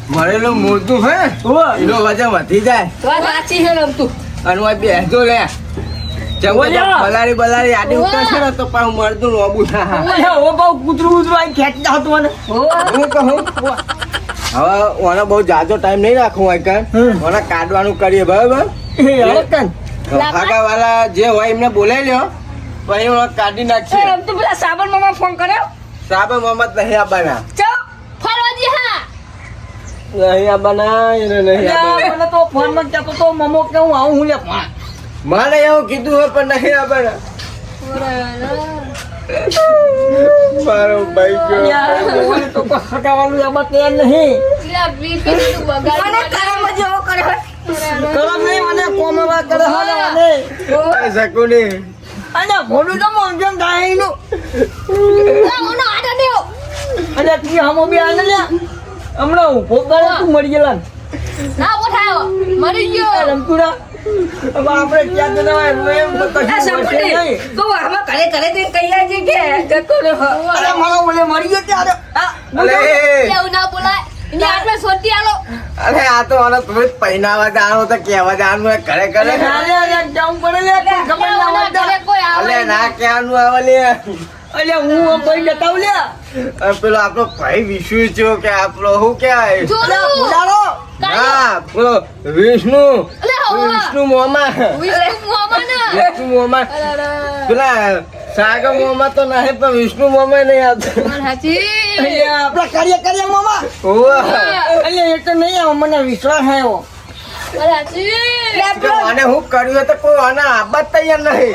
મરેલું મૂર્તું હે એનો વજન વધી જાય અને બેસજો લે બલારી આડી ઉતરશે ને તો પાછું મળતું લોબું થાય કૂતરું ખેંચી જતું મને હું કહું હવે ઓને બહુ જાજો ટાઈમ નહીં રાખવો હોય કાન ઓને કાઢવાનું કરીએ બરાબર ભાગા વાળા જે હોય એમને બોલાવી લ્યો પછી ઓને કાઢી નાખીએ સાબન મામા ફોન કર્યો સાબન મામા નહીં આવવાના ફરવાજી હા નહીં આવવાના એને નહીં મને તો ફોન માં કહેતો તો મમો કે હું આવું હું લે મારે એવું કીધું હોય પણ નહીં આવવાના મારો ભાઈ ગયો તો હટાવવાનું એમાં કે નહીં કરમ નહીં મને કોમવા કરે મને શકુની અને ભોડું તો મોંજન થાય નું અને તી હમો બી આને લે હમણાં ઉભો કરે તું મરી ગયેલા ના ઉઠાયો મરી ગયો રમતુડા अब આપણે ક્યાં દેવાય એમ તો કશું નહીં તો આમાં કરે તે કઈયા છે કે જતો રહો અરે મારો બોલે મરી ગયો ત્યારે અલે એવું ના બોલાય ઇને આટલે સોટી આલો અરે આ તો આનો થોડું પહેનાવા જાણો તો કેવા જાણો કરે અરે જાઉં પડે લે ખબર ના ઘરે કોઈ આવે અલે ના ક્યાંનું આવે લે અલે હું ભાઈ બતાવ લે પેલો આપણો ભાઈ વિષ્ણુ છો કે આપણો હું ક્યાં બોલાવો હા પેલો વિષ્ણુ મોમા વિષ્ણુ મોમા પેલા સાગર મોમા તો નહીં પણ વિષ્ણુ મોમા નહીં આવતો આપડા કાર્ય મામા અલે એ તો નહીં આવ મને વિશ્વાસ આવ્યો અને હું કર્યું તો કોઈ આના આબા તૈયાર નહીં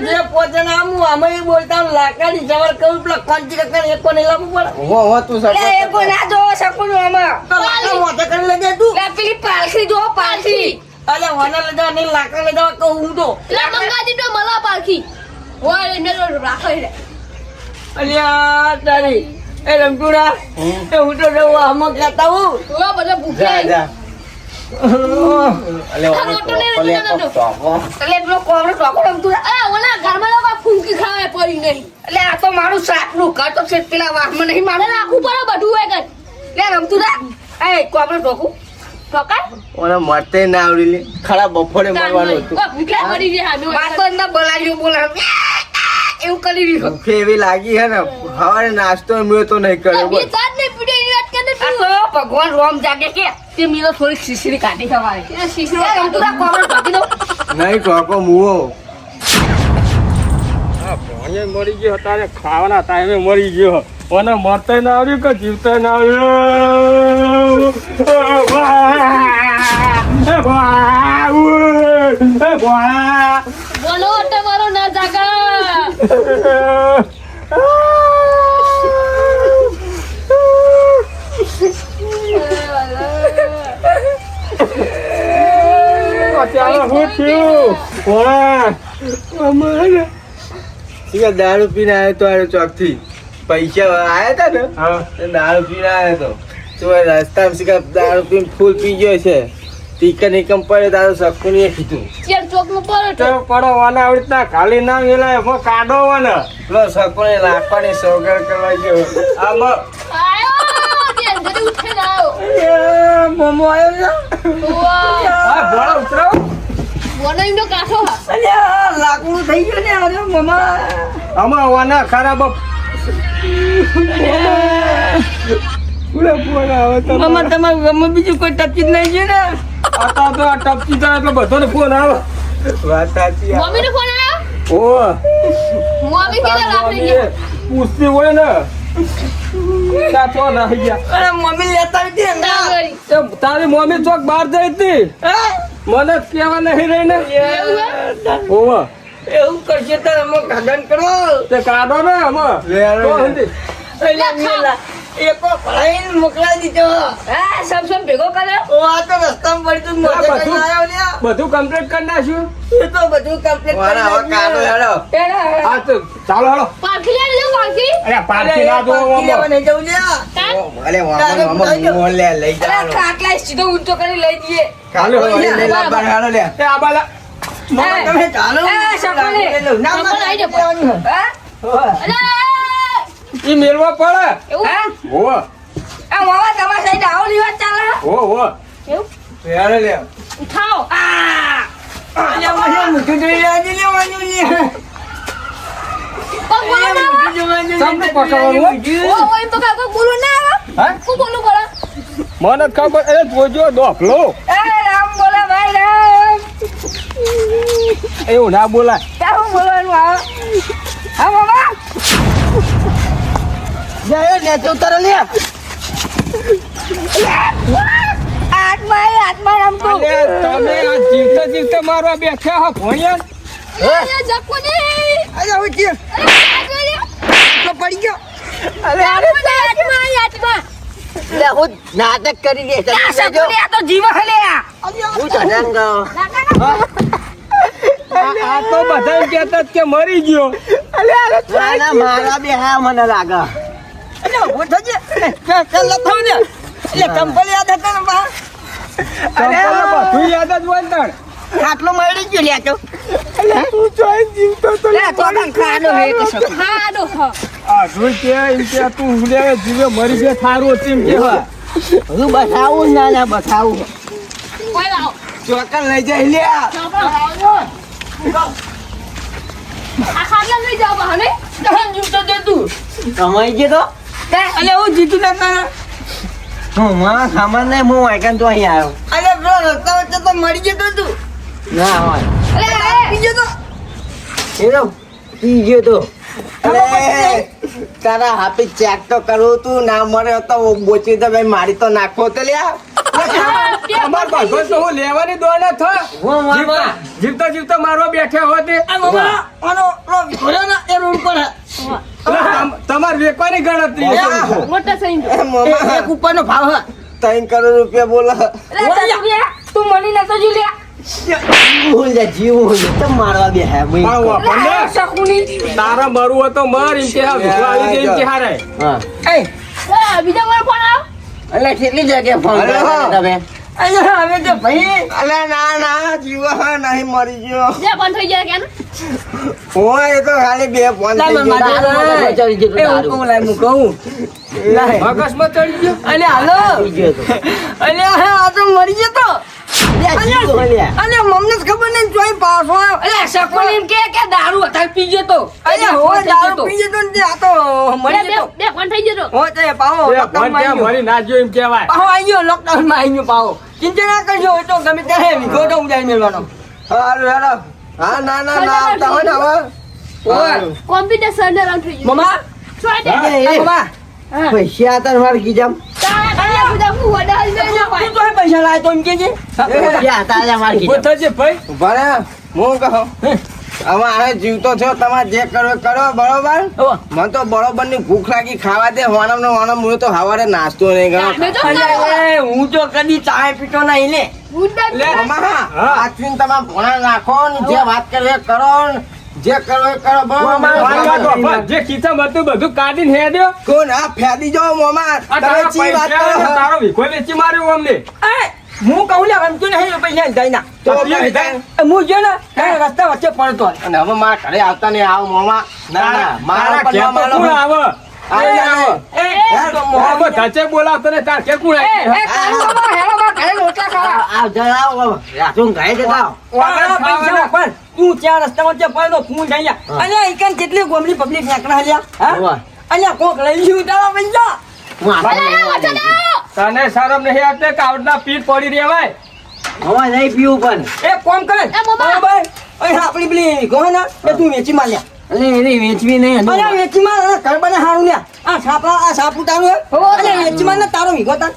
જે પોતાને આમ અમે બોલતા લાકડી જવર કહું પેલા કોન્ટી કકર એકો નહીં લાવવું પડે હો તું સર એકો ના જો શકું આમાં તો લાકડા મોટે કરી લેજે તું પેલી પાલખી જો પાલખી અલે વાના લેજા નહીં લાકડા લેજા કહું હું તો મંગાજી તો મલા પારખી ઓય એને રાખો રે અલ્યા તારી એ રમતુડા એ હું તો જવું આમાં કહેતા હું ઓય બધા ભૂખ્યા જા અલે પેલો કોમરો ટોકો રમતુડા આ ઓલા ઘરમાં લોકો ફૂંકી ખાવે પડી નહીં એટલે આ તો મારું સાપનું ઘર તો છે પેલા વાહમાં નહીં મારે રાખવું પડે બધું હોય કર લે રમતુડા એ કોમરો ટોકું ટોકા ઓને મરતે ના આવડી લે ખરા બફોરે મરવાનું હતું ભૂખ્યા પડી ગયા અમે માતો ના બોલાવ્યો બોલાવ એવું કરી રહ્યો ભૂખે એવી લાગી હે ને સવારે નાસ્તો મેં તો નહીં કર્યો બે તાર ને પીડે ની વાત કરે આ તો ભગવાન રોમ જાગે કે તે મીનો થોડી શીશરી કાઢી ખવાય એ શીશો રમતુડા કોમરો ટોકી દો નહીં ટોકો મુવો ભણે મરી ગયો તારે ખાવાના ટાઈમે મરી ગયો અને મરતા ના આવ્યું કે જીવતા ના આવ્યું બોલો તમારો ના જાગા દારૂ પીને આવ્યો તો આરે ચોક થી પૈસા આયા હતા ને દારૂ પીને આવ્યો તો રસ્તામાં શીખા દારૂ પીને ફૂલ પી ગયો છે ટીકા નિકમ પડે તારો શકુની કીધું ચેર ચોક નું પડો પડો વાના આવડતા ખાલી ના વેલાય એમાં કાઢો વાના પેલો શકુને લાખવાની સોગર કરવા ગયો આમાં આયો તે જલ્દી ઉઠે ના આયો મોમો આવ્યો ને હા બોળા ઉતરાવ બોનો ઇનો કાઠો હા અલ્યા લાકડું થઈ ગયું ને અરે મમા આમાં વાના ખરાબ મમા તમારું ગમે બીજું કોઈ ટચી જ નહીં છે ને આતા તો આ ટપકી થાય એટલે બધાને ફોન આવે વાત સાચી મમ્મી નો ફોન આયો ઓ મમ્મી કેલા રાખી ગયા પૂછતી હોય ને સાચો રહી ગયા અરે મમ્મી લેતા હતી ને તારી મમ્મી ચોક બહાર જઈ હતી મને કેવા નહીં રહી ને ઓવા એવું કરશે તારે અમે ગાર્ડન કરો તે કાઢો ને અમે લે, લે, લે. એટલે મેલા એકો ભરાઈને મોકલાઈ દીધો. હા સમ ભેગો કર્યો ઓ આ તો રસ્તામાં પડતું જ મોઢે બધું- કરીને આયો લ્યા. બધું કમ્પ્લીટ કરી નાખ્યું. એ તો બધું complete વાના હવે કરી કાનો નાખ્યું. હેડો હા તો ચાલો હાલો. પારખી લે લે પારખી અરે પારખી અરે, ના દો પારકી લેવા નહીં જવું લ્યા. અરે વામન મોલ લે લઈ અરે જાઓ કાટલા સીધો ઊંચો કરી લઈ જઈએ કાનો વળી લઈ લાવવા હેડો લે એ આ બાલા મામા, તમે ચાલો. એ, શકુની. ના, શકુન આઈ જા પણ. લેવાનું. હા હોવે. અરે ઈ મેલવા પડે. એવું હા? હો આ મામા, તમારી સાઈડ આવો લીવા ચાલે. હો હો એવું હેડો લે ઉઠાઓ અલ્યા, મને મૂઠું જોઈ લેવાથી લેવાનું લ્યા. કોણ બોલો ના આવે? મૂઠું જોવાનું સામે લેવાથી પકડવાનું. મૂઠું. ઓ એમ તો કાકો બોલો ના આવે હા હું બોલું બોલો મને જ ખબર એ જોજો ડોકલો એ રામ બોલો ભાઈ રામ. એવું ના બોલાય. ક્યાં હું બોલવાનું આવે? હા મામા. જય ને તું તારે લે. આત્મા રામ તો. અરે તમે આ જીવતા જીવતા મારવા બેઠા હો ભણ્યા. એ જકુની અરે હું છે. તો પડી ગયો. અરે આત્મા લે હું નાટક કરી દે આ શકુની આ તો જીવ હલે હું ચઢાન ગયો. આ તો બધા એમ કહેતા જ કે મરી ગયો. ના મારા બે હા મને લાગે. અરે ઉભો થજે. ચાલ લથો દે. એ કંપલ યાદ હતા ને બા. તમને બધું યાદ જ હોય ને તાણ. ખાટલો મળી ગયો લ્યા તો. તું જોઈ જીવતો તો લે તો પણ ખાડો હે કે શકું. હા દો હા આ જોઈ કે એમ કે તું લે જીવે મરી ગયો થારું હતું એમ કહેવાય. હું બતાવું ના બતાવું. કોઈ લાવ ચોકન લઈ જાય લ્યા આ ખાટલા લઈ જાવ બહાને તહન જીવતો દે તું. કમાઈ ગયો તો અલે હું જીતું ના. હું મારા સામાન ને હું વાયકન તો અહીં આવ્યો અલે બ્રો રસ્તા વચ્ચે તો મરી જતો તું. ના હોય અરે પી જતો. એ તો પી ગયો તો અરે તારા હાપી ચેક તો કરવું તું ના મરે તો બોચી તો ભાઈ મારી તો નાખો તો લ્યા અમાર ભગવાન તો હું લેવાની દોડે થો. હું મારવા. જીવતા જીવતા મારવા બેઠા હોતે. આ મામા આનો લો ઘોડો ના એ રોડ પર હે. તમારે વેકવાની ગણતરી છે. મોટા સૈન એ મોમા એક ઉપરનો ભાવ હે. 3 કરોડ રૂપિયા બોલો અરે ચતુરિયા તું મળી નતો જીલ્યા હું લે જીવ તમ મારવા બે હે પણ વાપરને. શકુની તારા મરવું હોય તો મર એમ કે હા, વિશ્વા આવી જાય એમ કે હારે. હા એ બીજા વાર ફોન આવ એટલે કેટલી જગ્યાએ ફોન અરે કર્યો હા. તમે અહીંયા હવે તો ભાઈ અલે ના જીવા નહીં મરી ગયો જે બંધ થઈ જાય કે હું એ તો ખાલી 2 ફોન લાય થઈ મામા. ગયા. દારૂ માં ચડી ગયો તો એ હું દારૂ. કહું લાય હું કહું. લાય. મગજમાં ચડી ગયો. અલે હાલો. પી ગયો તો અલે હા આ તો મરી જતો. લે જીવ લે અલે મમને જ ખબર નહીં જોઈ પાછો આવ્યો. અરે શકુની એમ કે દારૂ હતા પી ગયો તો અલે હો દારૂ પી જતો ને તે આ તો મરી જતો. બે ફોન થઈ ગયો તો હો તે પાહો એ લોકડાઉન ફોન માં ક્યાં આવી મરી ના ગયો એમ કહેવાય. પાહો આવી ગયો લોકડાઉન માં આવી ગયો પાહો. ચિંતા ના કરજો હોય તો ગમે ત્યારે વિગો તો ઉડાઈ મેળવાનો. હારું હેડો. હા ના આવતા હોય ને હવે ઓય કોમ્પ્યુટર સર રાઉન્ડ થઈ ગયું મમા છોડ દે હા. એ મમા પૈસા હતા મારે કીધા તારા બધા હું વડા લઈ ના તું હોય તો પૈસા લાય તો એમ કેજે. પૈસા હતા મારે ઉભો કીધા થજે ભાઈ. ઉભા રહે. હું કહું હવે આ જીવતો છો તમારે જે કરો એ કરો બરોબર હો. મને તો બરોબર ની ભૂખ લાગી ખાવા દે હોનમ ને હોનમ હું તો હવારે નાસ્તો નહીં કરો મેં તો અલે હું તો કદી ચાય પીતો નહીં લે. ગુડ્ડા લે. મામા હા. આખીને તમે ભોણા નાખો ને જે વાત કરે એ કરો ને જે કરો એ કરો બરોબર મારી વાત વાપર. જે ખિસ્સામાં હતું બધું કાઢીને હેડ્યો. કોણ આ ફેદી જાઓ મોમા આ તમે તારા ચી વાત પૈસા કરો અને તારો વિખો વેચી માર્યો અમને. એ હું કહું લે રમતું નહીં પૈસા જઈ ના. તો તો પૈસા- પૈસા- હું જો ને રસ્તા વચ્ચે પડતો હોય. અને હવે મારા ઘરે આવતા નહીં આવો મોમા ના ના મારા તારા પર ઘેર તો ના કોણ માનો. આવે? આવી જાઓ. એ તો આ મોહમ્મદ. બધા ધચે બોલાવતો ને તાર ઘેર કોણ આવે? ઘરે રોટલા ખાવા. આ જણાવો રાતું ગાય દેતા વાળા પૈસા વાપર. તું ત્યાં રસ્તા વચ્ચે પડતો હું જઈ જા. અલ્યા ઈકન કેટલી ગોમડી પબ્લિક નીકળ્યા હલ્યા હા હોવા. અલ્યા કોક લઈ ગયું તારા પૈસા. હું અરે વચ્ચે આપણે જાઓ તને શરમ નહીં આવતી કે આવડના પીઠ પડી રહેવાય? હવે નહીં પીવું પણ એ કોમ કરે એ મોમા. બરાબર અહીં આપણી પેલી કહો ને એ તું વેચી માર લ્યા. એટલે એને વેચવી નહીં હજુ. અલ્યા વેચી માર અને ઘર બને હારું લ્યા. આ સાપડા આ સાપુતાનું હે અલ્યા વેચી માર ને તારો વિગો તાર.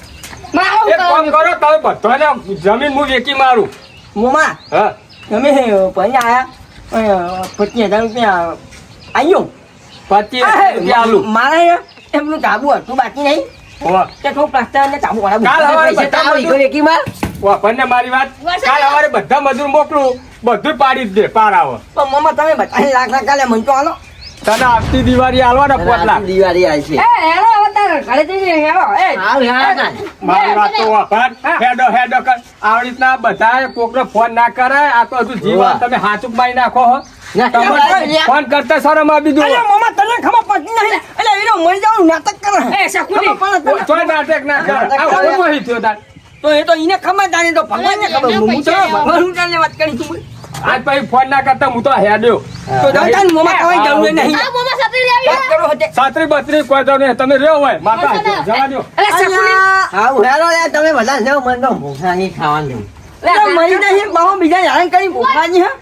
મારો એક કામ કરો તમે બધાને જમીન હું વેચી મારું. મોમા હા તમે ભાઈ આયા 25,000 રૂપિયા આવ્યો 25 રૂપિયા આલું. મારે એમનું ધાબુ હતું બાકી નહીં હોવા. તે થોડું પ્લાસ્ટર ને ચાબુ વાળા કાલ સવારે પૈસા બધા તાવ ઈગો મજૂર- એકીમાં. વાપરને મારી વાત કાલ સવારે બધા મજૂર મોકલું બધું પાડી જ દે પાર આવે પણ મામા તમે બધાને લાખ લાખ કાલે મન તો આલો. તને આવતી દિવાળી આલવાના 5 લાખ દિવાળી આવી છે હેલો હવે તારે ઘરે જઈને હેલો મારી વાત તો વાપર હેડો કર આવી રીતના બધા કોકનો ફોન ના કરાય આ તો હજુ જીવન તમે હાચુક બાઈ નાખો હો તમને ફોન કરતા શરમ આવી દો અલ્યા મામા તને ખબર પડતી નહીં એટલે હીરો મરી જાવ નાટક કરે એ શકુની ચોય નાટક ના કર આ ઓછો હી થયો તાર તો એ તો ઈને ખબર તાને તો ભગવાનને ખબર હું તો ભગવાન ચાલે વાત કરી તું આજ પછી ફોન ના કરતા હું તો હેડ્યો તો દાદા મામા કઈ જરૂર નહીં આ મોમાં સાતરી લેવી વાત કરો હતે સાતરી બત્રી કોઈ તો નહીં તમે રહ્યો હોય માતા જવા દો અલ્યા શકુની હા હેલો યાર તમે બધા જાઓ મને તો ભૂખા નહીં ખાવાનું મરી નહીં બાહો બીજા હેરાન કરી ભૂખવાની હા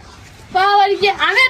પાવરી કે અમે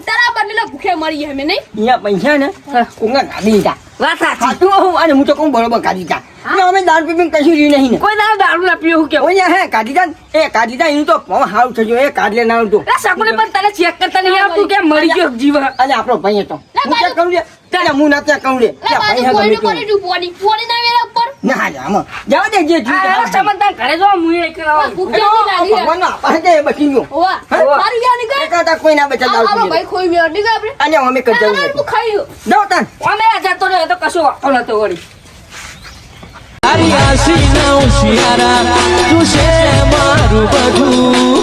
તારા બનેલો ભૂખે મરી ગયા અમે નહીં અહીંયા પૈસા ને કોંગા ગાડી જા વાત સાચું હું અને હું તો કહું બરોબર ગાડી જા અમે દારૂ પીને કશું રહ્યું નહીં ને કોઈ દારૂ ના પીવું કે ઓય હે ગાડી જા એ ગાડી જા એનું તો હાવ થજો એ કાઢલે ના આવતો શકુની પણ તને ચેક કરતા નહીં આવતું કે મરી ગયો જીવ અને આપણો ભાઈ તો હું ચેક કરું લે તારે હું ના ચેક કરું લે ભાઈ હા કોઈને કોને તું પોડી પોડી ના વેલા ઉપર ના જા આમાં જવા દે જે જીવ સમજતા ઘરે જો હું એ કરાવ ભૂખે ની લાગી ભગવાન ના પાસે દે બચી ગયો ઓવા મારી ગયા ની ગયા એકાતા કોઈ ના બચા દારૂ આવો પી ભાઈ ખોઈ મેળ ની ગયા આપણે અને અમે કરી જવું હું ખાઈ જાવ તાન અમે આ જતો રહ્યો તો કશો વાતો નતો વળી મારું બધું